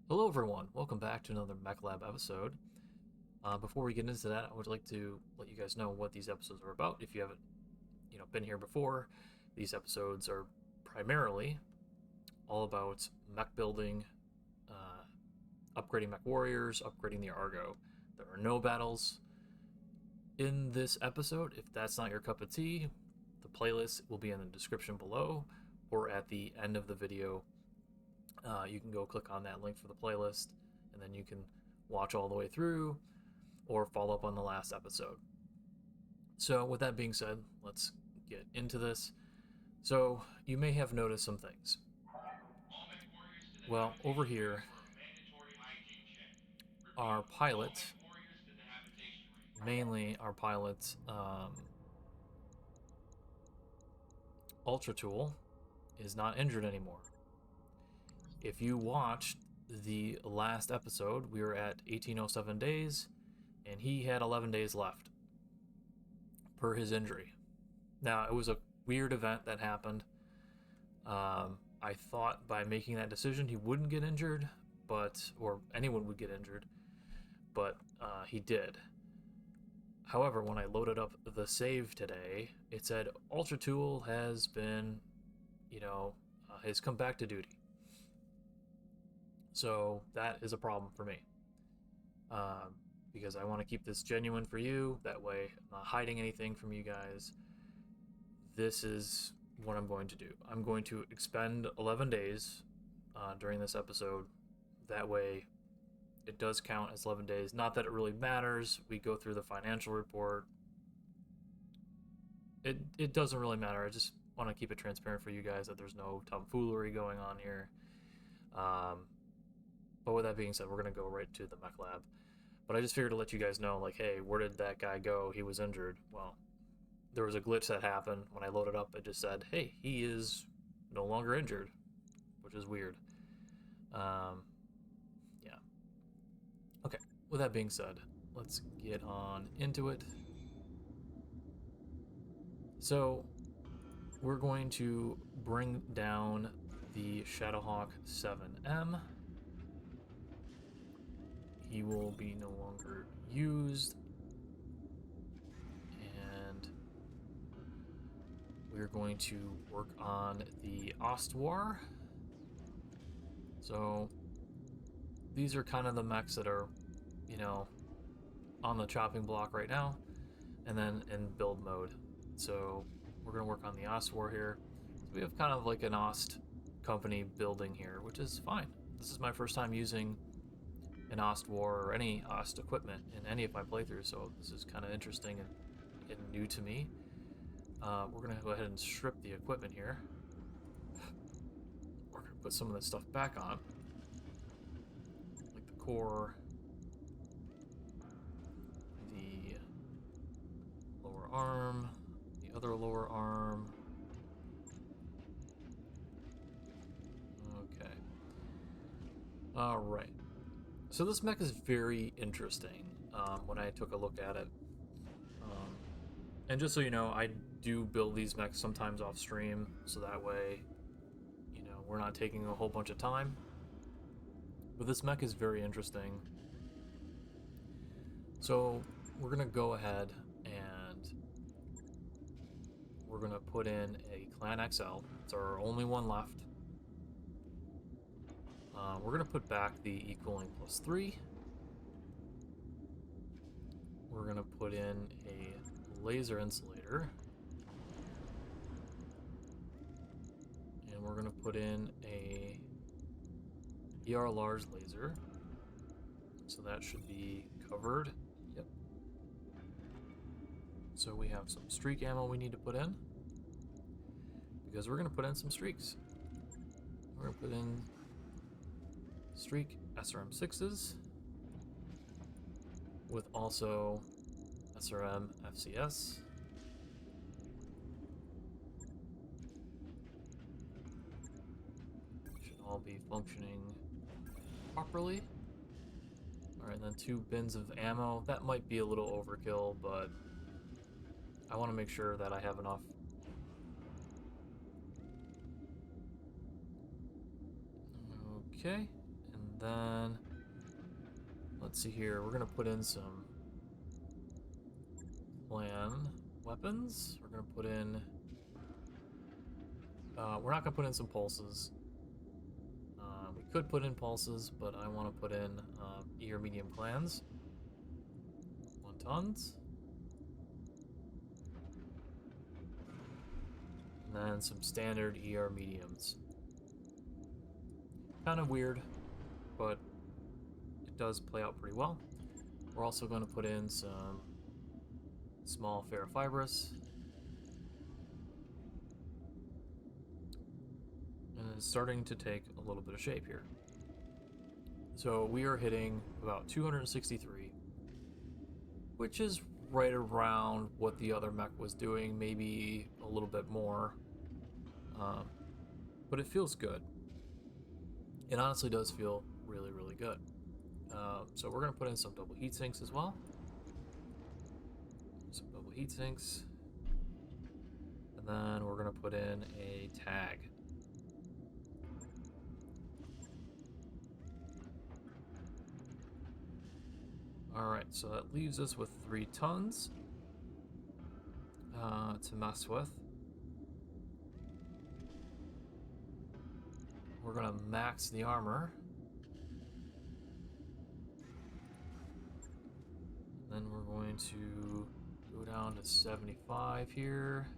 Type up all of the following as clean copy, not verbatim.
Hello everyone, welcome back to another Mech Lab episode. Before we get into that, I would like to let you guys know what these episodes are about. If you haven't, been here before, these episodes are primarily all about mech building, upgrading Mechwarriors, upgrading the ARGO. There are no battles in this episode. If that's not your cup of tea, the playlist will be in the description below or at the end of the video. You can go click on that link for the playlist, and then you can watch all the way through or follow up on the last episode. So with that being said, let's get into this. So you may have noticed some things. Well, over here, our pilot, mainly our pilot, Ultra Tool, is not injured anymore. If you watched the last episode, we were at 1807 days, and he had 11 days left per his injury. Now, it was a weird event that happened. I thought by making that decision he wouldn't get injured, or anyone would get injured, but he did. However, when I loaded up the save today, it said Ultra Tool has been, has come back to duty. So that is a problem for me, because I want to keep this genuine for you. That way I'm not hiding anything from you guys. This is what I'm going to do. I'm going to expend 11 days during this episode. That way it does count as 11 days. Not that it really matters. We go through the financial report. It doesn't really matter. I just want to keep it transparent for you guys that there's no tomfoolery going on here. But with that being said, we're going to go right to the Mech Lab. But I just figured to let you guys know, like, hey, where did that guy go? He was injured. Well, there was a glitch that happened. When I loaded up, it just said, hey, he is no longer injured, which is weird. Yeah. Okay, with that being said, let's get on into it. So, we're going to bring down the Shadowhawk 7M. He will be no longer used, and we're going to work on the Ostwar. So these are kind of the mechs that are, on the chopping block right now, and then in build mode. So we're going to work on the Ostwar here. So we have kind of like an Ost company building here, which is fine. This is my first time using an Ostwar or any Ost equipment in any of my playthroughs, so this is kind of interesting and new to me. We're going to go ahead and strip the equipment here. We're going to put some of this stuff back on, like the core, the lower arm, the other lower arm. Okay. Alright. So this mech is very interesting when I took a look at it. And just so you know, I do build these mechs sometimes off stream, so that way, we're not taking a whole bunch of time. But this mech is very interesting. So we're going to go ahead and we're going to put in a Clan XL. It's our only one left. We're going to put back the equaling +3. We're going to put in a laser insulator. And we're going to put in a ER large laser. So that should be covered. Yep. So we have some streak ammo we need to put in, because we're going to put in some streaks. We're going to put in streak SRM6s with also SRM FCS. Should all be functioning properly. Alright, then 2 bins of ammo. That might be a little overkill, but I want to make sure that I have enough. Okay, and And then, let's see here, we're gonna put in some plan weapons. We're gonna put in, we're not gonna put in some pulses. We could put in pulses, but I want to put in E or medium clans. 1 tons. And then some standard ER mediums. Kind of weird, but it does play out pretty well. We're also going to put in some small ferrofibrous. And it's starting to take a little bit of shape here. So we are hitting about 263, which is right around what the other mech was doing, maybe a little bit more. But it feels good. It honestly does feel really, really good. So we're going to put in some double heat sinks as well. Some double heat sinks. And then we're going to put in a tag. Alright, so that leaves us with 3 tons to mess with. We're going to max the armor. Then we're going to go down to 75 here.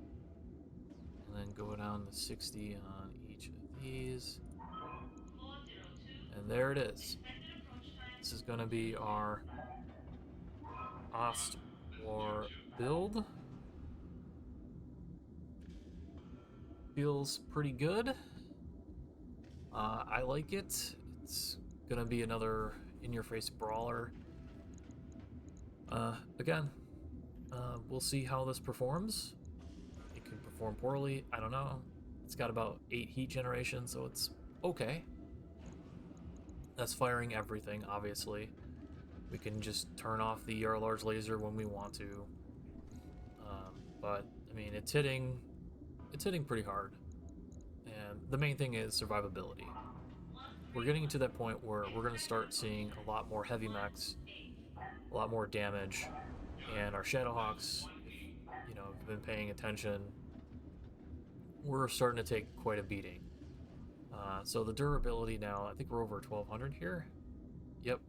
And then go down to 60 on each of these. And there it is. This is going to be our Ost War build. Feels pretty good. I like it. It's gonna be another in-your-face brawler. Again, we'll see how this performs. It could perform poorly, I don't know. It's got about 8 heat generation, so it's okay. That's firing everything, obviously. We can just turn off the ER large laser when we want to. But, I mean, it's hitting pretty hard. And the main thing is survivability. We're getting to that point where we're going to start seeing a lot more heavy mechs, a lot more damage, and our Shadowhawks, if you know, have been paying attention, we're starting to take quite a beating. So the durability now, I think we're over 1200 here. Yep,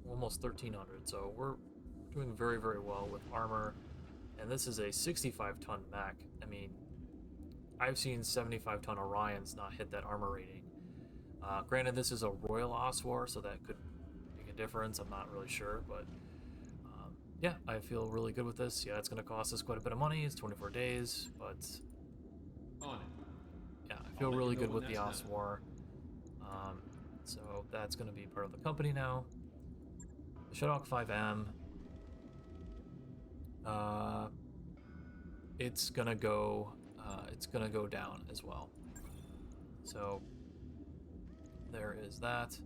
almost 1300. So we're doing very, very well with armor. And this is a 65-ton mech. I mean, I've seen 75-ton Orions not hit that armor rating. Granted, this is a Royal Oswar, so that could make a difference. I'm not really sure, but yeah, I feel really good with this. Yeah, it's going to cost us quite a bit of money. It's 24 days, but yeah, I feel really good with the Oswar. So that's going to be part of the company now. The Shadowhawk 5M. It's gonna go down as well. So there is that.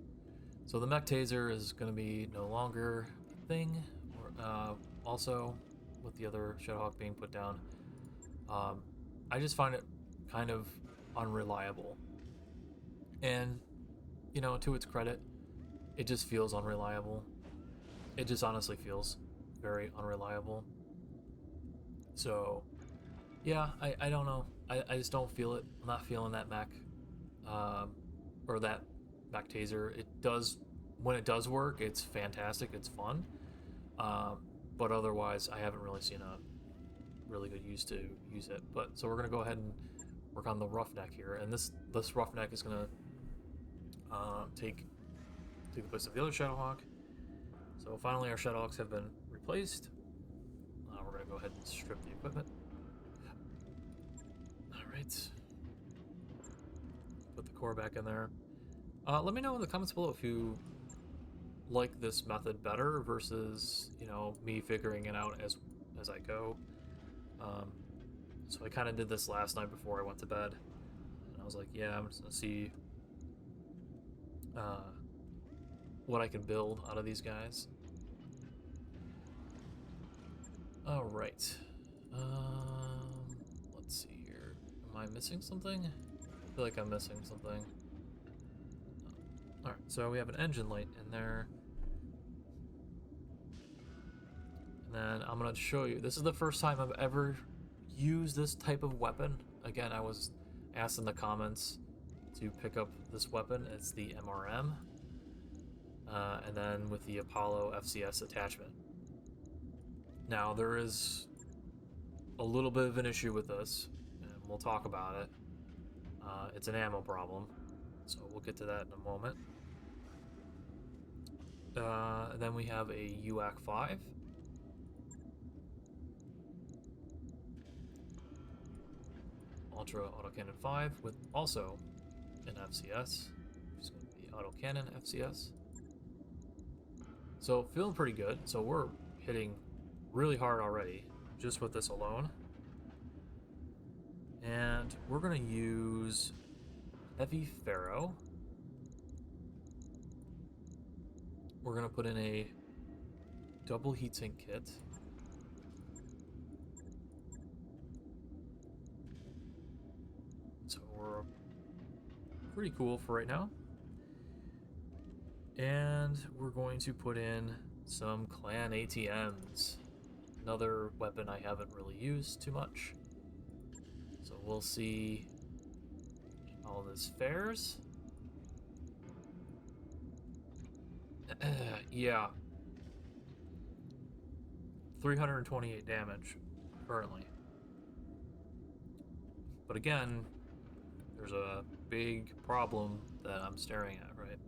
So the mech taser is gonna be no longer a thing. Also, with the other Shadowhawk being put down, I just find it kind of unreliable. And you know, to its credit, it just feels unreliable. It just honestly feels very unreliable. So yeah, I don't know. I just don't feel it. I'm not feeling that mech, or that mech taser. It does, when it does work, it's fantastic. It's fun. But otherwise, I haven't really seen a really good use to use it. But so we're gonna go ahead and work on the roughneck here, and this roughneck is gonna take the place of the other Shadowhawk. So finally, our Shadowhawks have been replaced. We're gonna go ahead and strip the equipment. Alright. Put the core back in there. Let me know in the comments below if you like this method better versus, you know, me figuring it out as I go. So I kind of did this last night before I went to bed. And I was like, yeah, I'm just gonna see what I can build out of these guys. Alright. Let's see here. Am I missing something? I feel like I'm missing something. Alright, so we have an engine light in there. And then I'm going to show you. This is the first time I've ever used this type of weapon. Again, I was asked in the comments to pick up this weapon. It's the MRM. And then with the Apollo FCS attachment. Now, there is a little bit of an issue with this, and we'll talk about it. It's an ammo problem, so we'll get to that in a moment. Then we have a UAC 5. Ultra Autocannon 5 with also an FCS, which is going to be Autocannon FCS. So feeling pretty good. So we're hitting really hard already just with this alone. And we're going to use Heavy Ferro. We're going to put in a double heatsink kit. So we're pretty cool for right now. And we're going to put in some clan ATMs. Another weapon I haven't really used too much. So we'll see how this fares. Yeah. 328 damage currently. But again, there's a big problem that I'm staring at, right?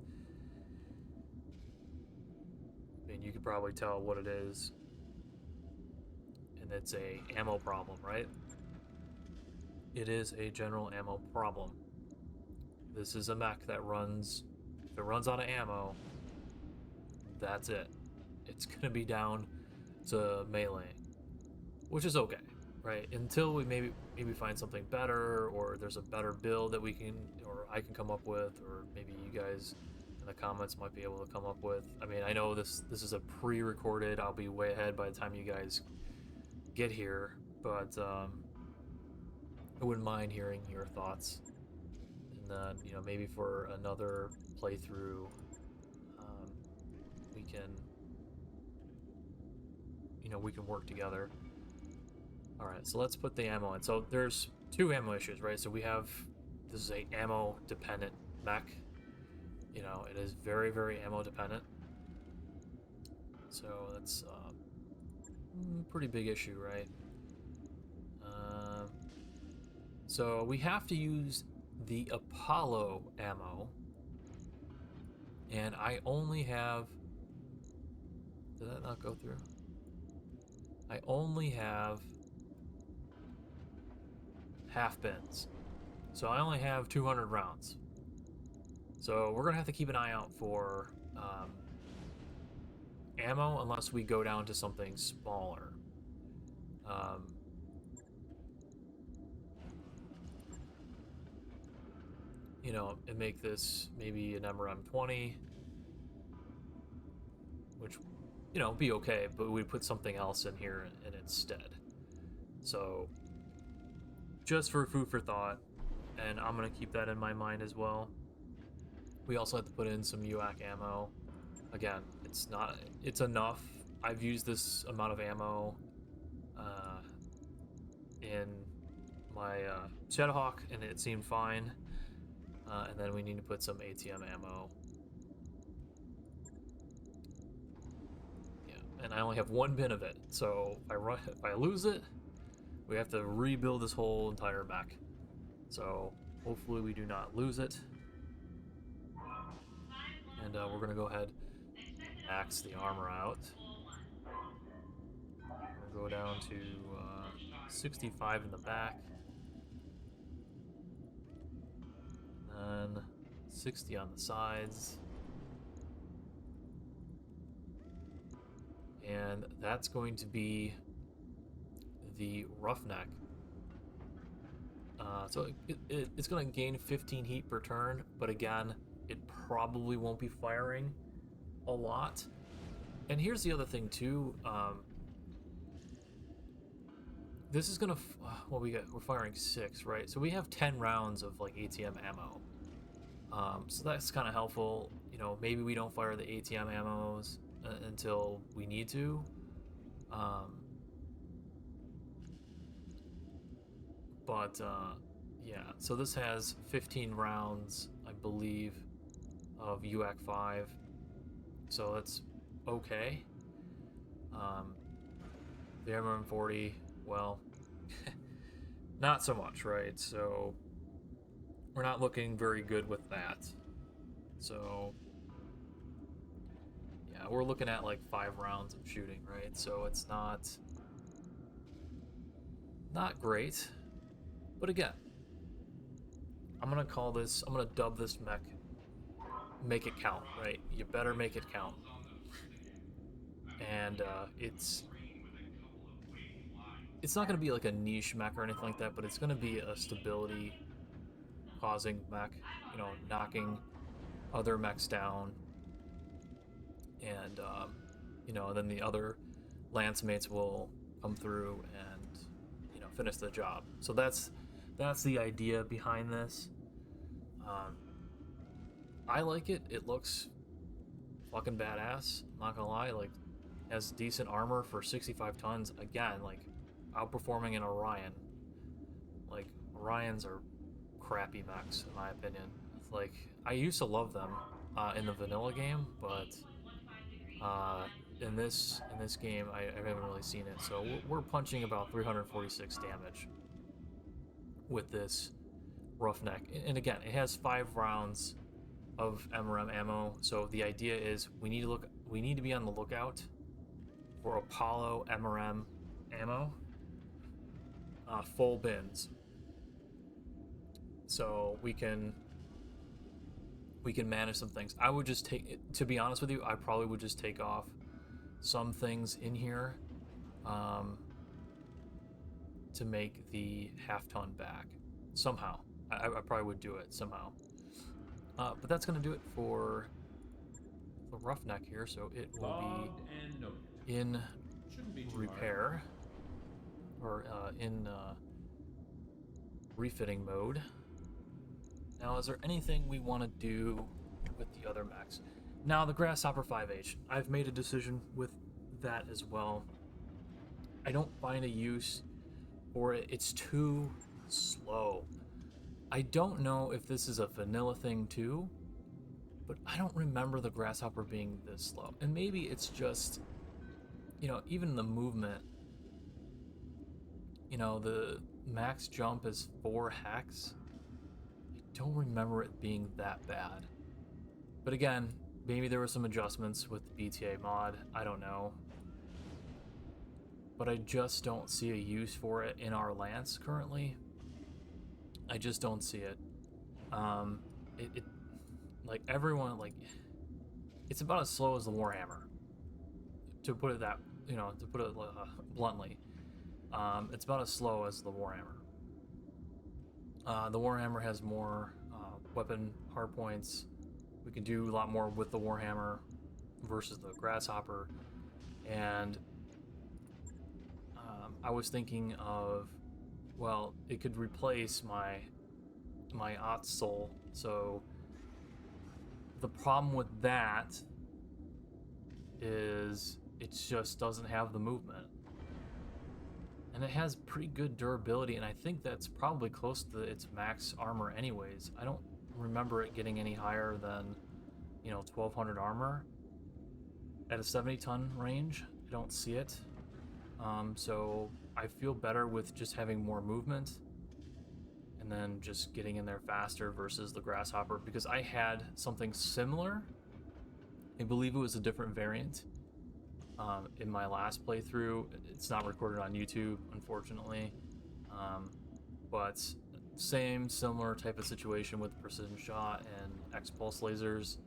I mean, you could probably tell what it is. And it's a ammo problem, right? It is a general ammo problem. This is a mech that runs, if it runs out of ammo, that's it. It's gonna be down to melee, which is okay, right? Until we maybe find something better, or there's a better build that we can, or I can come up with, or maybe you guys in the comments might be able to come up with. I mean, I know this is a pre-recorded. I'll be way ahead by the time you guys get here, but I wouldn't mind hearing your thoughts. And then, you know, maybe for another playthrough, we can, you know, we can work together. All right, so let's put the ammo in. So there's two ammo issues, right? So we have, this is a ammo dependent mech. You know, it is very, very ammo dependent. So that's a pretty big issue, right? So we have to use the Apollo ammo, and I only have, did that not go through? I only have half bins, so I only have 200 rounds. So we're gonna have to keep an eye out for ammo unless we go down to something smaller. You know, and make this maybe an MRM-20, which, you know, be okay, but we'd put something else in here in its stead. So, just for food for thought, and I'm gonna keep that in my mind as well. We also have to put in some UAC ammo. Again, it's enough. I've used this amount of ammo in my Shadowhawk, and it seemed fine. And then we need to put some ATM ammo. Yeah, and I only have one bin of it, so if I lose it, we have to rebuild this whole entire mech. So hopefully we do not lose it. And we're gonna go ahead and axe the armor out. We'll go down to 65 in the back. And 60 on the sides. And that's going to be the roughneck. So it's going to gain 15 heat per turn, but again, it probably won't be firing a lot. And here's the other thing too. This is gonna, we're firing 6, right? So we have 10 rounds of like ATM ammo. So that's kind of helpful. maybe we don't fire the ATM ammos until we need to. But yeah, so this has 15 rounds, I believe, of UAC 5, so that's okay. The MRM40, well, not so much, right? So we're not looking very good with that. So yeah, we're looking at like 5 rounds of shooting, right? So it's not great. But again, I'm gonna dub this mech make it count, right? You better make it count. And it's not gonna be like a niche mech or anything like that, but it's gonna be a stability causing mech, knocking other mechs down, and then the other lance mates will come through and finish the job. So that's the idea behind this. I like it. It looks fucking badass. I'm not gonna lie. Like, has decent armor for 65 tons. Again, like, outperforming an Orion. Like, Orions are crappy mechs in my opinion. Like, I used to love them in the vanilla game, but in this game, I haven't really seen it. So we're punching about 346 damage with this Roughneck, and again, it has 5 rounds of MRM ammo. So the idea is we need to be on the lookout for Apollo MRM ammo, full bins, so we can manage some things. I would just to be honest with you, I probably would just take off some things in here to make the half-ton back somehow. I probably would do it somehow. But that's going to do it for the Roughneck here, so it will be in repair, or in refitting mode. Now, is there anything we want to do with the other mechs? Now, the Grasshopper 5H, I've made a decision with that as well. I don't find a use for it. It's too slow. I don't know if this is a vanilla thing too, but I don't remember the Grasshopper being this slow. And maybe it's just, even the movement, the max jump is 4 hex. I don't remember it being that bad. But again, maybe there were some adjustments with the BTA mod, I don't know. But I just don't see a use for it in our Lance currently. I just don't see it. Like, everyone, like, it's about as slow as the Warhammer, to put it bluntly. It's about as slow as the Warhammer. The Warhammer has more weapon hardpoints. We can do a lot more with the Warhammer versus the Grasshopper. And I was thinking of, well, it could replace my Otsoul. So the problem with that is it just doesn't have the movement. And it has pretty good durability, and I think that's probably close to its max armor anyways. I don't remember it getting any higher than, 1200 armor. At a 70-ton range, I don't see it. So I feel better with just having more movement and then just getting in there faster versus the Grasshopper, because I had something similar. I believe it was a different variant in my last playthrough. It's not recorded on YouTube, unfortunately, but similar type of situation with precision shot and X-pulse lasers.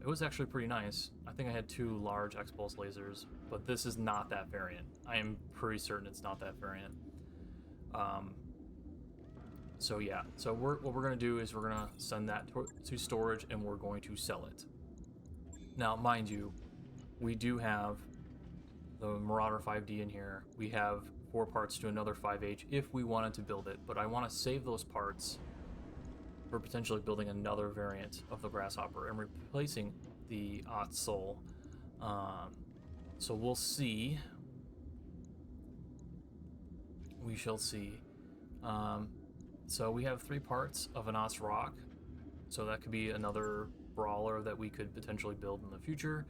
It was actually pretty nice. I think I had 2 large X-pulse lasers, but this is not that variant. I am pretty certain it's not that variant. So yeah, so what we're going to do is we're going to send that to storage, and we're going to sell it. Now, mind you, we do have the Marauder 5D in here. We have 4 parts to another 5H if we wanted to build it, but I want to save those parts we're potentially building another variant of the Grasshopper and replacing the Ot Soul. So we'll see. We shall see. So we have 3 parts of an Ots Rock. So that could be another brawler that we could potentially build in the future.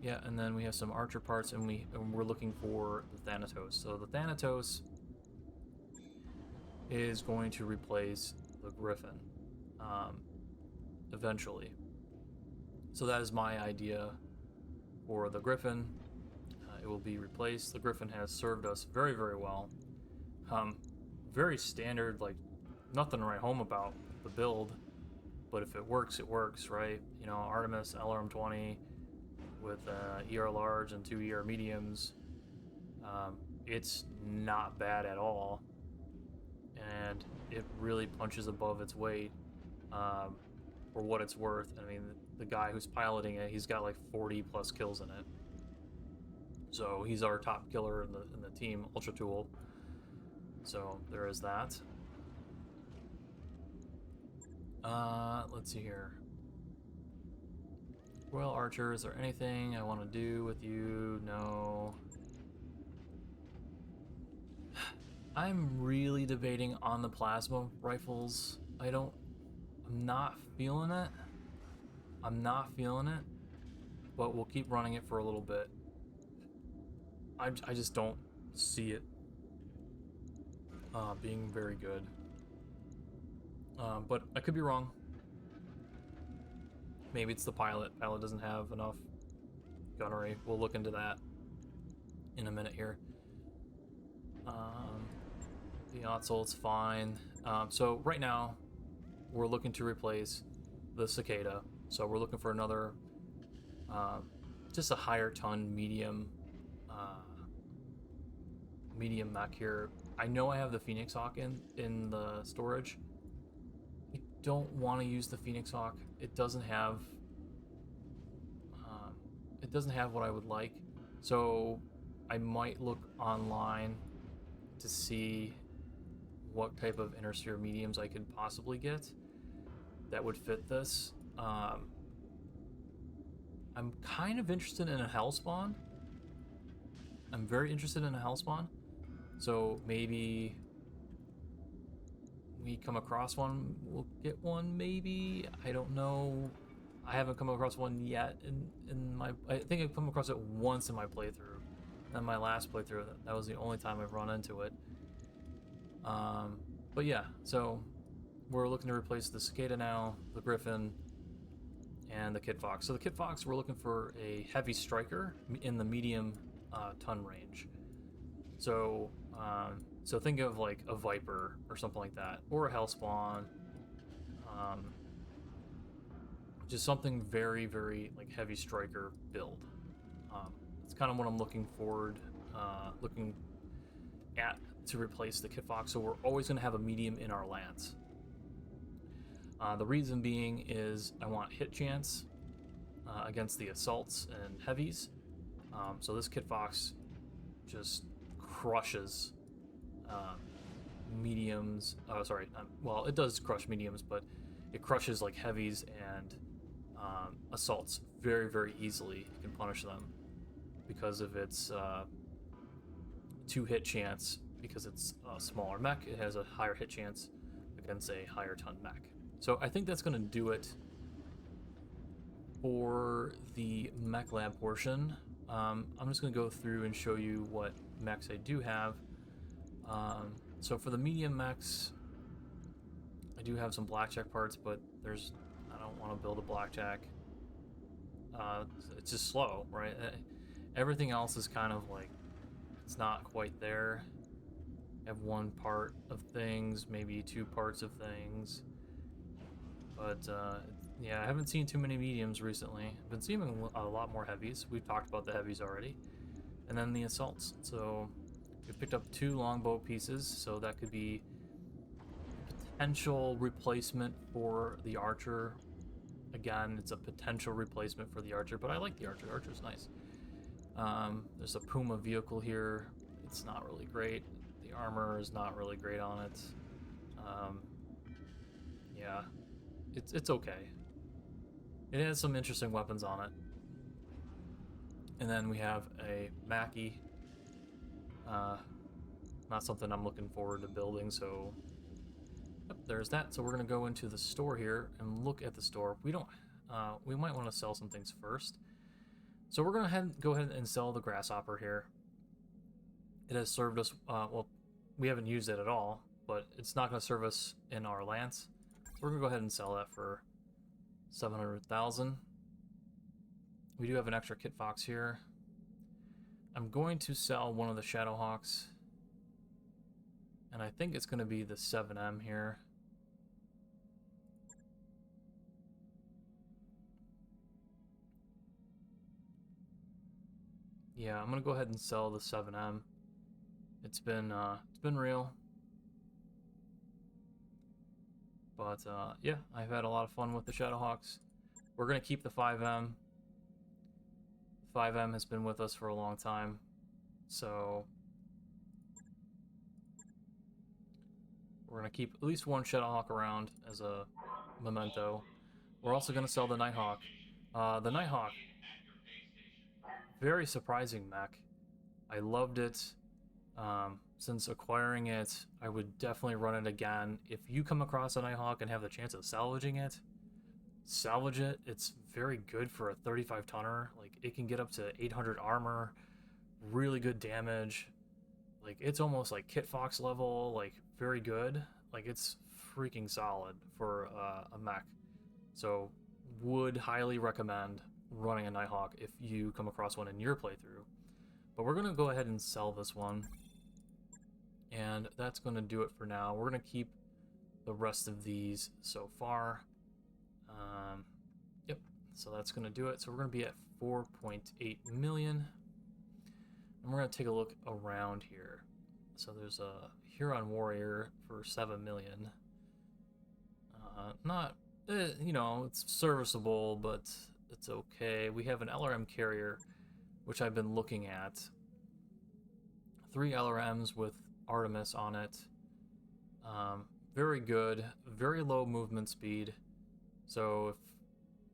Yeah, and then we have some archer parts, and we're looking for the Thanatos. So the Thanatos is going to replace the Griffin eventually. So that is my idea for the Griffin. It will be replaced. The Griffin has served us very, very well. Very standard, like nothing to write home about the build, but if it works, right? You know, Artemis LRM-20 with ER large and 2 ER mediums. It's not bad at all, and it really punches above its weight for what it's worth. I mean, the guy who's piloting it, he's got like 40 plus kills in it. So he's our top killer in the team, Ultra Tool. So there is that. Let's see here. Royal Archer, is there anything I want to do with you? No. I'm really debating on the plasma rifles. I'm not feeling it. But we'll keep running it for a little bit. I just don't see it being very good. But I could be wrong. Maybe it's the pilot. Pilot doesn't have enough gunnery. We'll look into that in a minute here. The Otsol's fine. So right now, we're looking to replace the Cicada. So we're looking for another, just a higher ton medium mech here. I know I have the Phoenix Hawk in the storage. I don't want to use the Phoenix Hawk. It doesn't have what I would like. So I might look online to see what type of inner sphere mediums I could possibly get that would fit this. I'm kind of interested in a Hellspawn. I'm very interested in a Hellspawn. So maybe we come across one, we'll get one maybe. I don't know. I haven't come across one yet in my... I think I've come across it once in my playthrough. In my last playthrough, that was the only time I've run into it. But yeah, so we're looking to replace the Cicada now, the Griffin, and the Kit Fox. So the Kit Fox, we're looking for a heavy striker in the medium ton range. So so think of like a Viper or something like that, or a Hellspawn. Just something very, very like heavy striker build. It's kind of what I'm looking at to replace the Kit Fox. So we're always going to have a medium in our lance. The reason being is I want hit chance against the assaults and heavies. So this Kit Fox just crushes mediums. Well, it does crush mediums, but it crushes like heavies and assaults very, very easily. You can punish them because of its 2-hit chance. Because it's a smaller mech, it has a higher hit chance against a higher ton mech. So I think that's going to do it for the Mech Lab portion. I'm just going to go through and show you what mechs I do have. So for the medium mechs, I do have some blackjack parts, but I don't want to build a blackjack. It's just slow, right? Everything else is kind of like, it's not quite there. I have 1 part of things, maybe 2 parts of things. But yeah, I haven't seen too many mediums recently. I've been seeing a lot more heavies. We've talked about the heavies already. And then the assaults. So we've picked up 2 longbow pieces, so that could be potential replacement for the archer. Again, it's a potential replacement for the archer, but I like the archer. The archer's nice. There's a Puma vehicle here. It's not really great. The The armor is not really great on it. Yeah, it's okay. It has some interesting weapons on it. And then we have a Mackie. Not something I'm looking forward to building, so yep, there's that. So we're gonna go into the store here and look at the store. We don't. We might want to sell some things first. So we're gonna go ahead and sell the grasshopper here. It has served us. Well, we haven't used it at all, but it's not gonna serve us in our lance. So we're gonna go ahead and sell that for 700,000. We do have an extra Kit Fox here. I'm going to sell one of the Shadowhawks. And I think it's going to be the 7M here. Yeah, I'm going to go ahead and sell the 7M. It's been real. But yeah, I've had a lot of fun with the Shadowhawks. We're going to keep the 5M. 5M has been with us for a long time, so we're going to keep at least one Shadowhawk around as a memento. We're also going to sell the Nighthawk. The Nighthawk, very surprising mech. I loved it. Since acquiring it, I would definitely run it again. If you come across a Nighthawk and have the chance of salvaging it, salvage it. It's very good for a 35 tonner. Like, it can get up to 800 armor, really good damage. Like, it's almost like Kit Fox level, like very good. Like, it's freaking solid for a mech. So would highly recommend running a Nighthawk if you come across one in your playthrough. But we're gonna go ahead and sell this one, and that's gonna do it for now. We're gonna keep the rest of these so far. Yep, so that's going to do it. So we're going to be at 4.8 million. And we're going to take a look around here. So there's a Huron Warrior for 7 million. Not, you know, it's serviceable, but it's okay. We have an LRM carrier, which I've been looking at. 3 LRMs with Artemis on it. Very good, very low movement speed. So if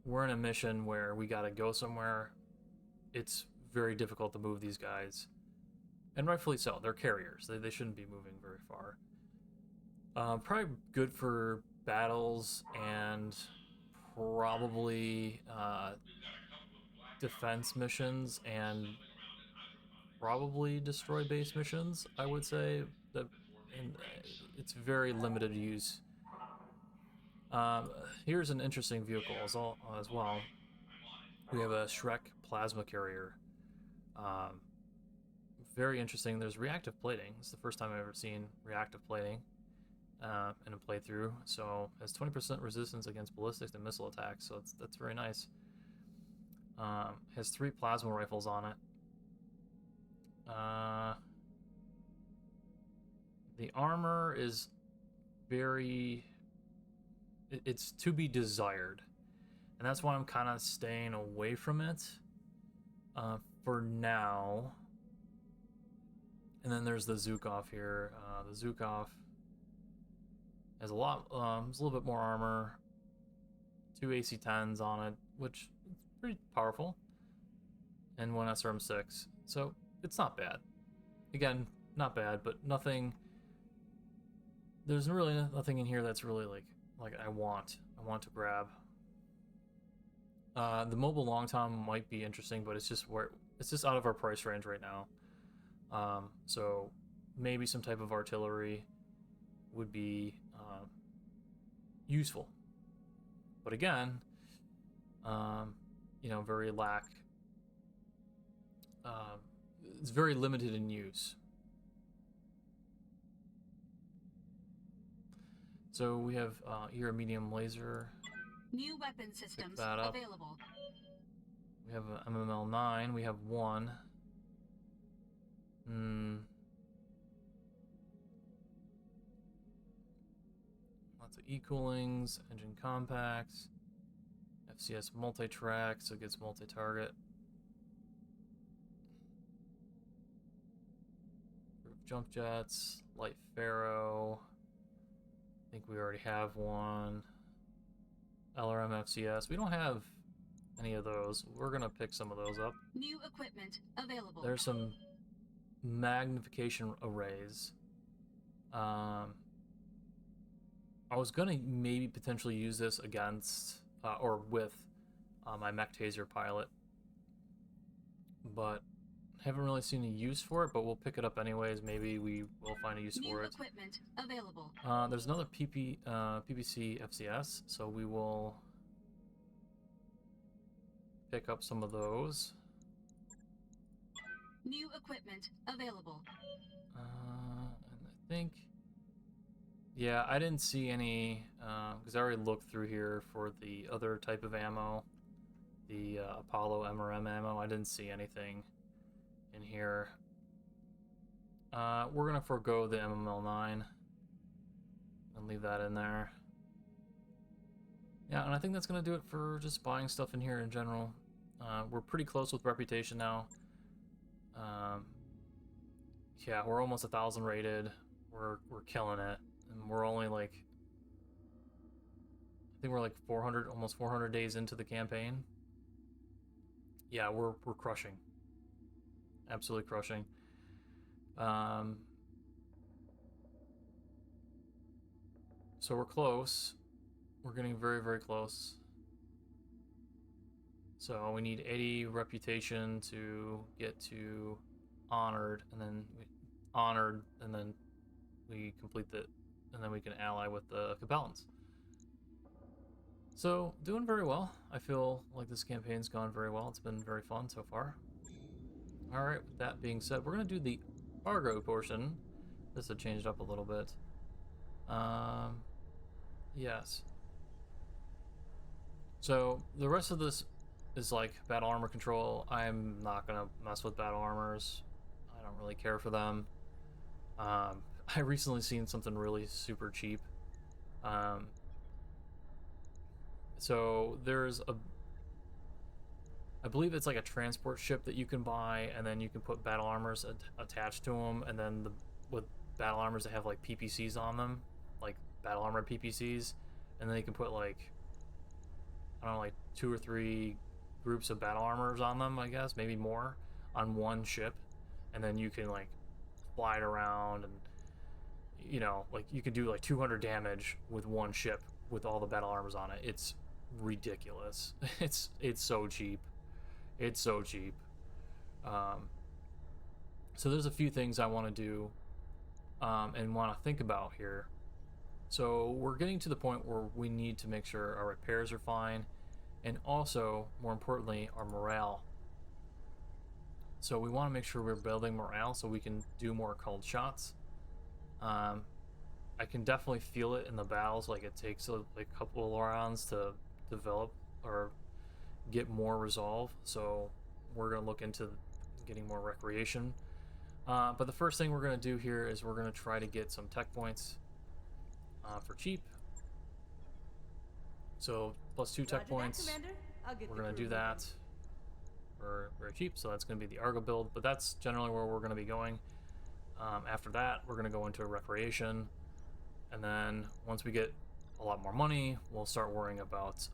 we're in a mission where we gotta go somewhere, it's very difficult to move these guys. And rightfully so, they're carriers. They shouldn't be moving very far. Probably good for battles and probably defense missions and probably destroy base missions, I would say. And it's very limited use. Here's an interesting vehicle as well. We have a Shrek plasma carrier. Very interesting. There's reactive plating. It's the first time I've ever seen reactive plating in a playthrough. So it has 20% resistance against ballistics and missile attacks. So that's very nice. Has 3 plasma rifles on it. The armor is very... It's to be desired. And that's why I'm kind of staying away from it for now. And then there's the Zukov here. The Zukov has a lot, it's a little bit more armor. 2 AC-10s on it, which is pretty powerful. And 1 SRM-6. So it's not bad. Again, not bad, but nothing... There's really nothing in here that's really like I want to grab. The mobile long tom might be interesting, but it's just out of our price range right now. So maybe some type of artillery would be useful. But again, you know, it's very limited in use. So we have here a medium laser. New weapon systems available. We have an MML9. We have 1. Lots of E-coolings, engine compacts, FCS multi-track, so it gets multi-target. jump jets, light Pharaoh. I think we already have one. LRM FCS. We don't have any of those. We're gonna pick some of those up. New equipment available. There's some magnification arrays. I was gonna maybe potentially use this against or with my Mech Taser pilot, but haven't really seen a use for it. But we'll pick it up anyways. Maybe we will find a use for it. New equipment available. There's another PPC FCS, so we will pick up some of those. New equipment available. And I think, yeah, I didn't see any, because I already looked through here for the other type of ammo, the Apollo MRM ammo. I didn't see anything in here. We're going to forego the MML9 and leave that in there. Yeah, and I think that's going to do it for just buying stuff in here in general. We're pretty close with reputation now. Yeah, we're almost 1,000 rated. We're killing it, and we're only like, I think we're like 400, almost 400 days into the campaign. Yeah, we're crushing, absolutely crushing. So we're close. We're getting very, very close. So we need 80 reputation to get to honored, and then we complete it, and then we can ally with the Capellans. So doing very well. I feel like this campaign's gone very well. It's been very fun so far. All right. With that being said, we're gonna do the ARGO portion. This will change it up a little bit. Yes. So the rest of this is like battle armor control. I'm not gonna mess with battle armors. I don't really care for them. I recently seen something really super cheap. So there's I believe it's like a transport ship that you can buy, and then you can put battle armors attached to them, and then with battle armors that have like PPCs on them, like battle armor PPCs, and then you can put like, I don't know, like 2 or 3 groups of battle armors on them, I guess, maybe more, on one ship, and then you can like fly it around, and you know, like you can do like 200 damage with one ship with all the battle armors on it. It's ridiculous. It's so cheap. It's so cheap. So there's a few things I want to do and want to think about here. So we're getting to the point where we need to make sure our repairs are fine, and also, more importantly, our morale. So we want to make sure we're building morale so we can do more cold shots. I can definitely feel it in the battles, like it takes a couple of rounds to develop or get more resolve, so we're going to look into getting more recreation. But the first thing we're going to do here is we're going to try to get some tech points for cheap. So +2 tech points. We're going to do that for very cheap, so that's going to be the ARGO build, but that's generally where we're going to be going. After that, we're going to go into recreation, and then once we get a lot more money, we'll start worrying about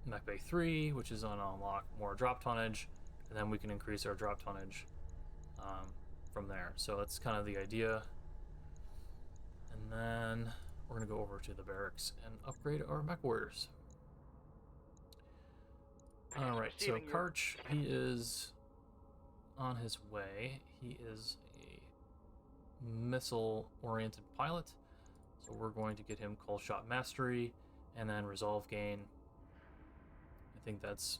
Mech Bay 3, which is going to unlock more drop tonnage, and then we can increase our drop tonnage from there. So that's kind of the idea. And then we're going to go over to the barracks and upgrade our Mechwarriors. Alright, so Karch, he is on his way. He is a missile-oriented pilot, so we're going to get him Call Shot Mastery and then Resolve Gain. I think that's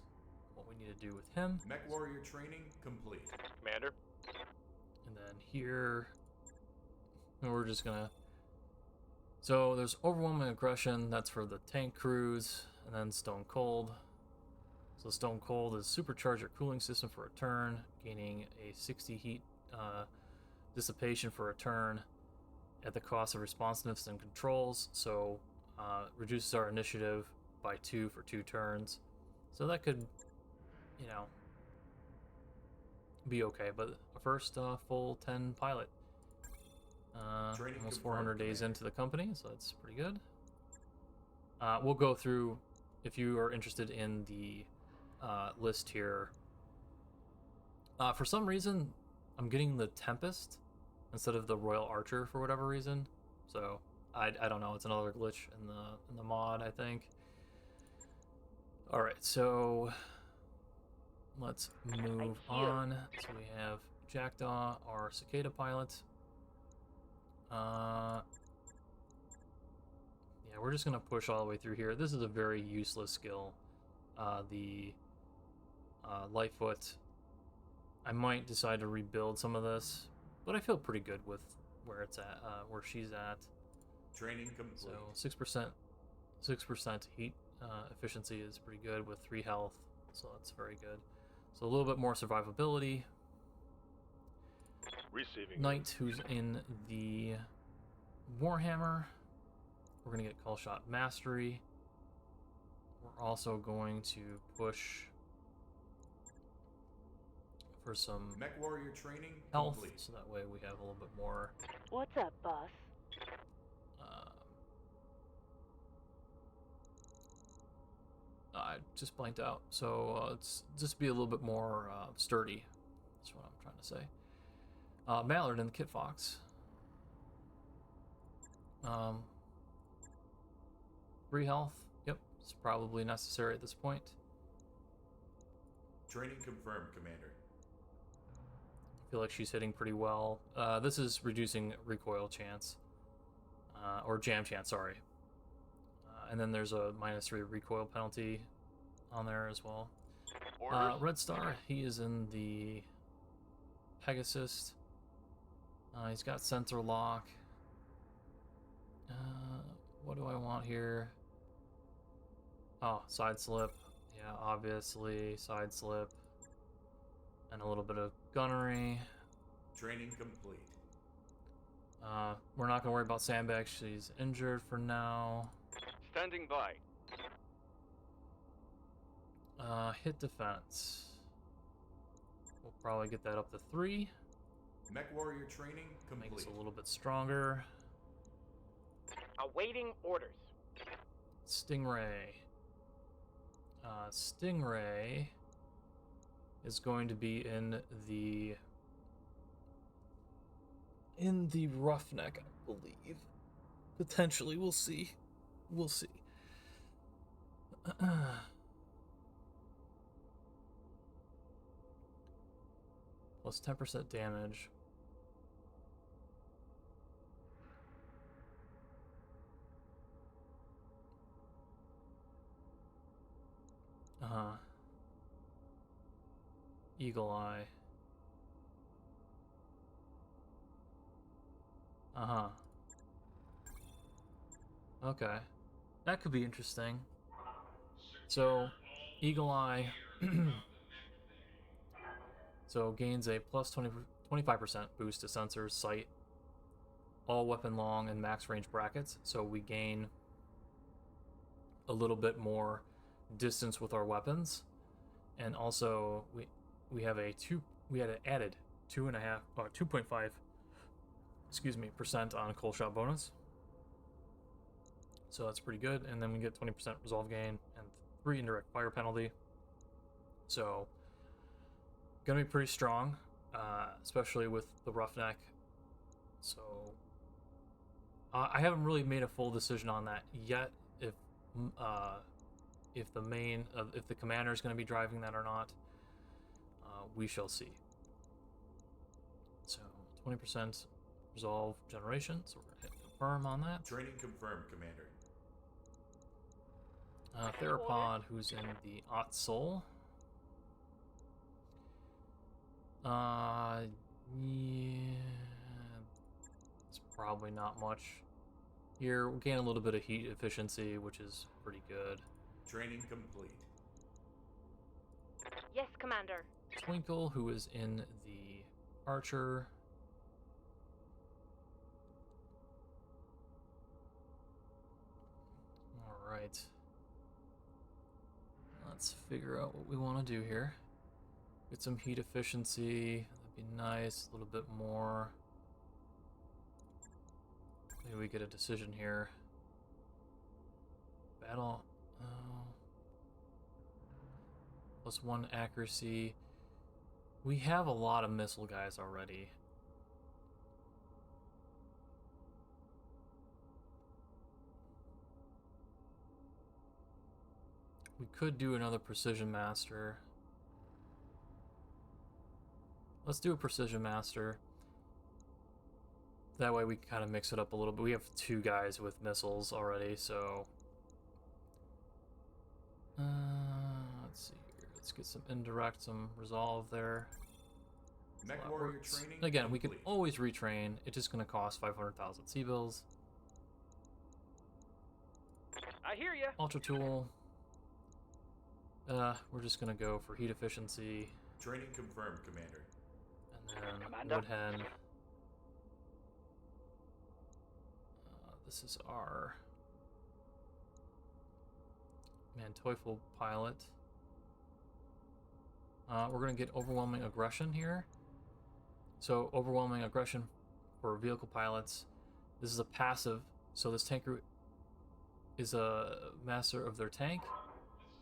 what we need to do with him. Mechwarrior training complete. Commander. And then here, we're just gonna... So there's Overwhelming Aggression, that's for the tank crews, and then Stone Cold. So Stone Cold is supercharge your cooling system for a turn, gaining a 60 heat dissipation for a turn at the cost of responsiveness and controls. So reduces our initiative by 2 for 2 turns. So that could, you know, be okay. But first, full 10 pilot. Training Almost confirmed, 400 days Commander. into the company, so that's pretty good. We'll go through, if you are interested in the list here. For some reason, I'm getting the Tempest instead of the Royal Archer for whatever reason. So I don't know. It's another glitch in the mod, I think. All right, so let's move on. So we have Jackdaw, our cicada pilot. Yeah, we're just gonna push all the way through here. This is a very useless skill. The Lightfoot. I might decide to rebuild some of this, but I feel pretty good with where it's at, where she's at. Training complete. So 6% heat efficiency is pretty good with 3 health, so that's very good. So a little bit more survivability. Receiving. Knight, who's in the Warhammer. We're gonna get Call Shot Mastery. We're also going to push for some Mechwarrior training health, complete. so that way we have a little bit more. What's up, boss? I just blanked out. So it's just be a little bit more sturdy. That's what I'm trying to say. Mallard and the Kit Fox. 3 health. Yep, it's probably necessary at this point. Training confirmed, Commander. I feel like she's hitting pretty well. This is reducing recoil chance. Or jam chance, sorry. And then there's a -3 recoil penalty on there as well. Red Star, he is in the Pegasus. He's got sensor lock. What do I want here? Oh, side slip. Yeah, obviously, side slip. And a little bit of gunnery. Training complete. We're not going to worry about Sandbag. She's injured for now. Standing by. Hit defense. We'll probably get that up to 3. Mechwarrior training Make us complete. a little bit stronger. Awaiting orders. Stingray. Stingray is going to be in the Roughneck, I believe. Potentially, we'll see. We'll see. Plus 10% damage. Eagle Eye. Okay. That could be interesting. So, Eagle Eye so gains a plus 25% boost to sensors, sight, all weapon long and max range brackets. So we gain a little bit more distance with our weapons, and also we had added 2.5 percent on cold shot bonus. So that's pretty good, and then we get 20% resolve gain and 3 indirect fire penalty. So gonna be pretty strong, especially with the Roughneck. So I haven't really made a full decision on that yet. If the commander is going to be driving that or not, we shall see. So 20% resolve generation. So we're going to hit confirm on that. Training confirmed, Commander. Theropod, who's in the Ot Soul. Yeah, it's probably not much. Here, we'll gain a little bit of heat efficiency, which is pretty good. Training complete. Yes, Commander. Twinkle, who is in the Archer. Alright. Let's figure out what we want to do here. Get some heat efficiency. That'd be nice. A little bit more. Maybe we get a decision here. Battle. +1 accuracy. We have a lot of missile guys already. We could do another Precision Master. Let's do a Precision Master. That way we kind of mix it up a little bit. We have 2 guys with missiles already, so... let's see here. Let's get some indirect, some resolve there. Mechwarrior training Again, we can complete. always retrain. It's just going to cost 500,000 C-bills. I hear ya. Ultra Tool. We're just going to go for heat efficiency. Training confirmed, Commander. And then Commander. Woodhen. This is our Manteuffel pilot. We're going to get overwhelming aggression here. So overwhelming aggression for vehicle pilots. This is a passive, so this tanker is a master of their tank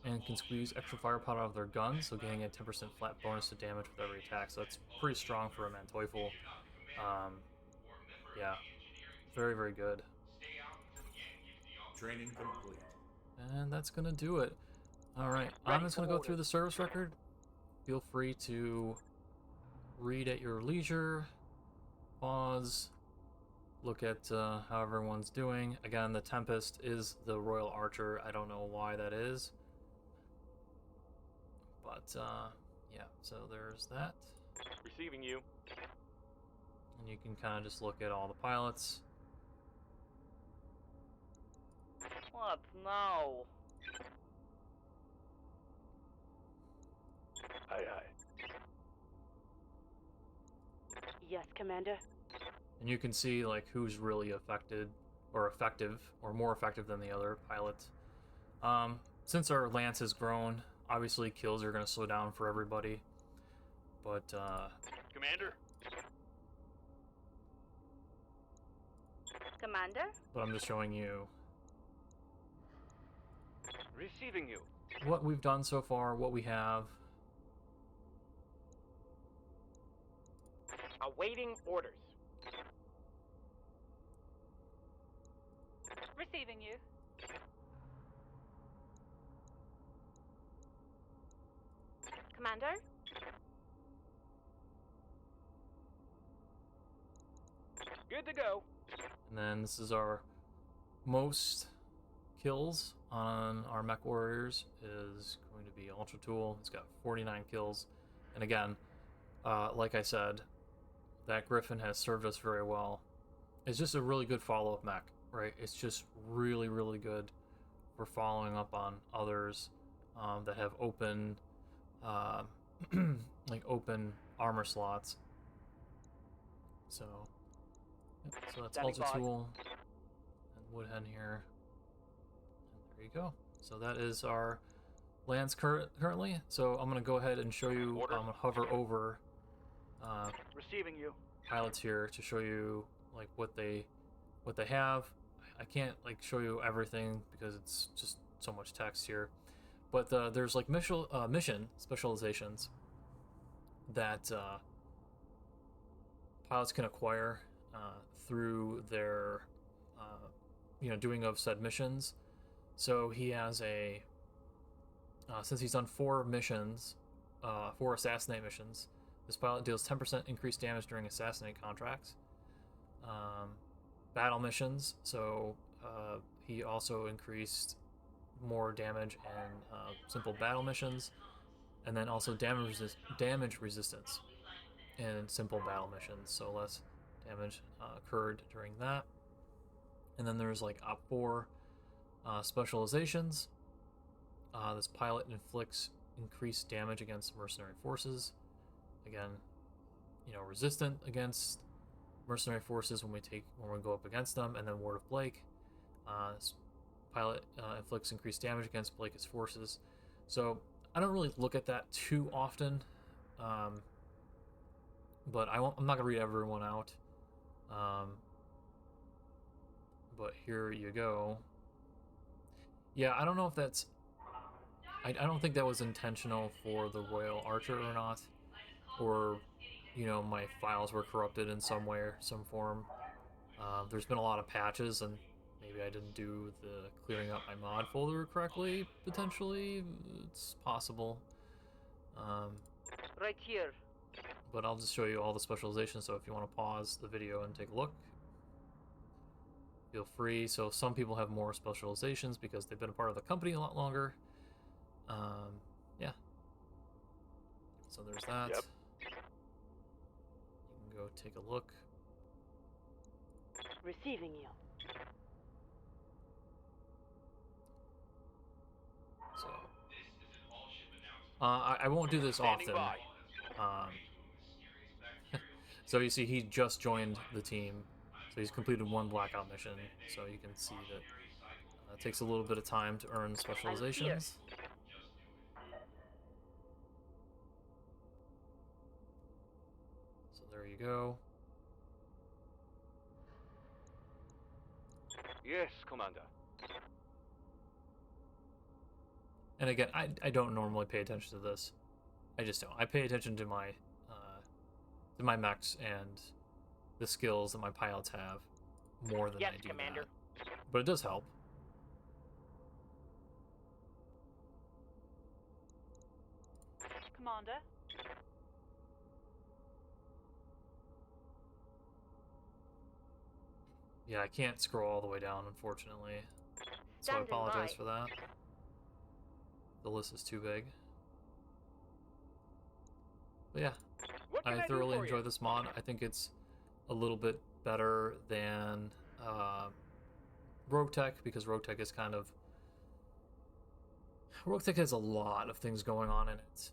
and can squeeze extra firepower out of their guns, so getting a 10% flat bonus to damage with every attack. So that's pretty strong for a Manteuffel. Yeah, very, very good. Training complete. And that's going to do it. All right, I'm just going to go through the service record. Feel free to read at your leisure, pause, look at how everyone's doing. Again, the Tempest is the Royal Archer. I don't know why that is. But, yeah, so there's that. Receiving you. And you can kind of just look at all the pilots. What now? Aye, aye. Yes, Commander. And you can see, like, who's really affected, or effective, or more effective than the other pilots. Since our Lance has grown, obviously kills are going to slow down for everybody. But, Commander. Commander? but I'm just showing you Receiving you. what we've done so far, what we have. Awaiting orders. Receiving you. Commander? Good to go. And then this is our most kills on our Mechwarriors is going to be Ultra Tool. It's got 49 kills. And again, like I said, that Griffin has served us very well. It's just a really good follow-up mech, right? It's just really, really good for following up on others that have open, like open armor slots. So, yep, so that's Standing Ultra by. Tool and Woodhen here. And there you go. So that is our lands currently. So I'm going to go ahead and show you, Order. I'm going to hover over Receiving you. pilots here to show you like what they have. I can't like show you everything because it's just so much text here, but there's like mission specializations that pilots can acquire through their doing of said missions. So he has a since he's done 4 missions, 4 assassinate missions. This pilot deals 10% increased damage during assassinate contracts. Battle missions, so he also increased more damage in simple battle missions, and then also damage resistance in simple battle missions, so less damage occurred during that. And then there's like Op 4 specializations. This pilot inflicts increased damage against mercenary forces. Again, resistant against mercenary forces when we go up against them. And then Ward of Blake, this pilot inflicts increased damage against Blake's forces. So I don't really look at that too often, but I'm not gonna read everyone out. but here you go. Yeah, I don't know if that's... I don't think that was intentional for the Royal Archer or not. Or, you know, my files were corrupted in some way or some form. There's been a lot of patches, and maybe I didn't do the clearing up my mod folder correctly, potentially. It's possible. Right here. But I'll just show you all the specializations, so if you want to pause the video and take a look, feel free. So some people have more specializations because they've been a part of the company a lot longer. Yeah. So there's that. Yep. You can go take a look. Receiving you. So, I won't do this Standing often. by. So you see, he just joined the team, so he's completed one blackout mission. So you can see that it takes a little bit of time to earn specializations. So there you go. Yes, Commander. And again, I don't normally pay attention to this. I just don't. I pay attention to my mechs and the skills that my pilots have more than Yes, I do Commander. that. But it does help. Commander. Yeah, I can't scroll all the way down, unfortunately. So I Standing apologize by. for that. The list is too big. But yeah, What can I I thoroughly do for enjoy you? this mod. I think it's a little bit better than Rogue Tech, because Rogue Tech is kind of... Rogue Tech has a lot of things going on in it.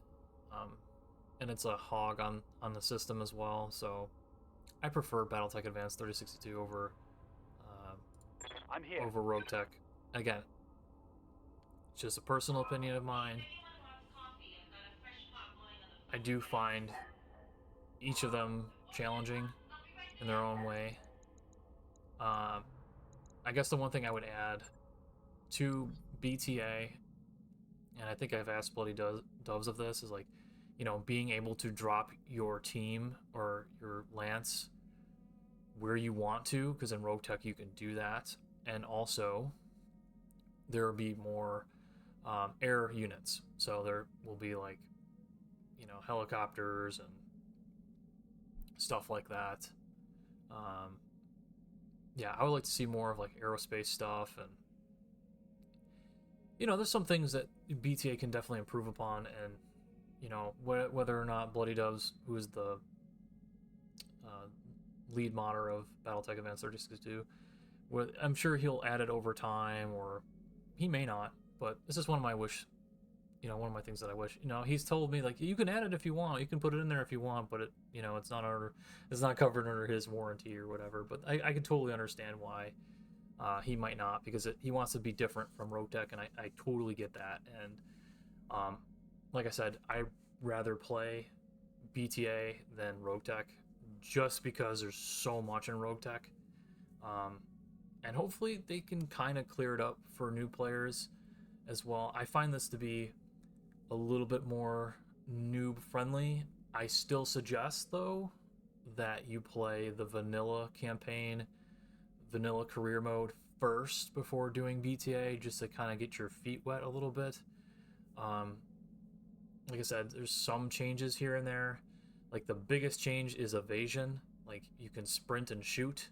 And it's a hog on the system as well, so I prefer Battletech Advanced 3062 over I'm here. over Rogue Tech. Again, it's just a personal opinion of mine. I do find each of them challenging in their own way. I guess the one thing I would add to BTA, and I think I've asked Bloody Doves of this, is like, you know, being able to drop your team or your lance where you want to, because in Rogue Tech you can do that. And also, there will be more air units. So there will be, like, you know, helicopters and stuff like that. Yeah, I would like to see more of, like, aerospace stuff. And, you know, there's some things that BTA can definitely improve upon. And, you know, whether or not Bloody Doves, who is the lead modder of Battletech Advanced 3062, I'm sure he'll add it over time, or he may not, but this is one of my one of my things that I wish. You know, he's told me, like, you can add it if you want, you can put it in there if you want, but it's not covered under his warranty or whatever. But I can totally understand why he might not, because he wants to be different from Rogue Tech, and I totally get that. And like I said, I rather play BTA than Rogue Tech, just because there's so much in Rogue Tech. And hopefully they can kind of clear it up for new players as well. I find this to be a little bit more noob friendly. I still suggest, though, that you play the vanilla campaign, vanilla career mode first before doing BTA, just to kind of get your feet wet a little bit. Like I said, there's some changes here and there. Like, the biggest change is evasion. Like, you can sprint and shoot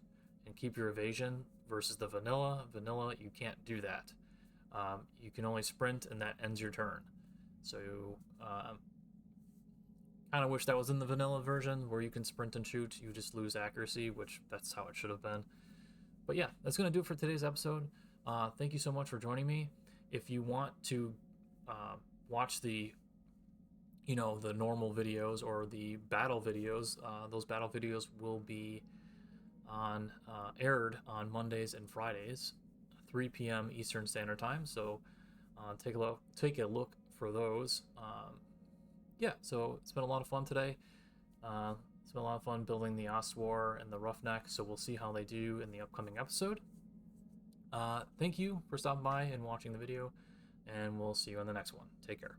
and keep your evasion, versus the vanilla. Vanilla, you can't do that. You can only sprint, and that ends your turn. So, kind of wish that was in the vanilla version, where you can sprint and shoot. You just lose accuracy, which that's how it should have been. But yeah, that's going to do it for today's episode. Thank you so much for joining me. If you want to watch the normal videos or the battle videos, those battle videos will be aired on Mondays and Fridays, 3 p.m. Eastern Standard Time. So take a look for those. Yeah, so it's been a lot of fun today. It's been a lot of fun building the Ostwar and the Roughneck, so we'll see how they do in the upcoming episode. Thank you for stopping by and watching the video, and we'll see you on the next one. Take care.